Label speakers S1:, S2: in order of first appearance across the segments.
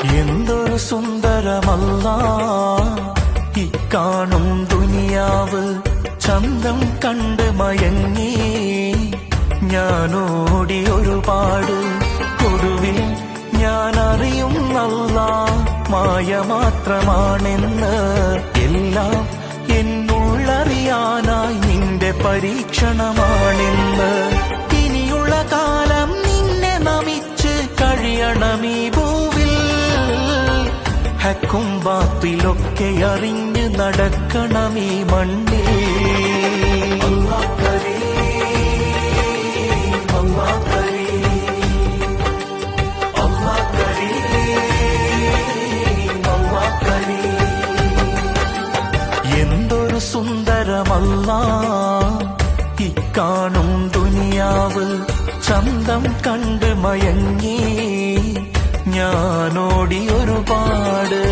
S1: എന്തൊരു സുന്ദരമല്ല ഇക്കാണും ദുനിയാവ്, ചന്തം കണ്ട് മയങ്ങി ഞാനോടി ഒരുപാട്. ഒടുവിൽ ഞാൻ അറിയുന്നല്ല മായ മാത്രമാണെന്ന്. എല്ലാം എന്നുള്ളറിയാനായി നിന്റെ പരീക്ഷണമാണെന്ന്. ഇനിയുള്ള കാലം നിന്നെ നമിച്ച് കഴിയണമീ ഭൂവിൽ. ഹക്കും ബാത്തിലൊക്കെ അറിഞ്ഞ് നടക്കണമീ മണ്ണിൽ. എന്തൊരു സുന്ദരമല്ല ഇക്കാണും ദുനിയാവ്, ചന്തം കണ്ട് മയങ്ങി ഞാനോടി ഒരുപാട്.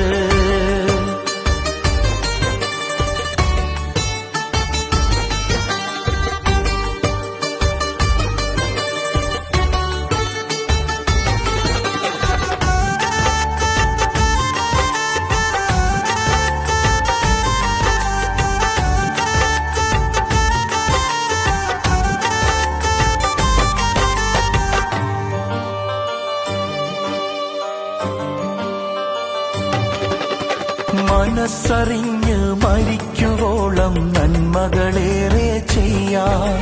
S1: മനസ്സറിഞ്ഞ് മരിക്കുവോളം നന്മകളേറെ ചെയ്യാം.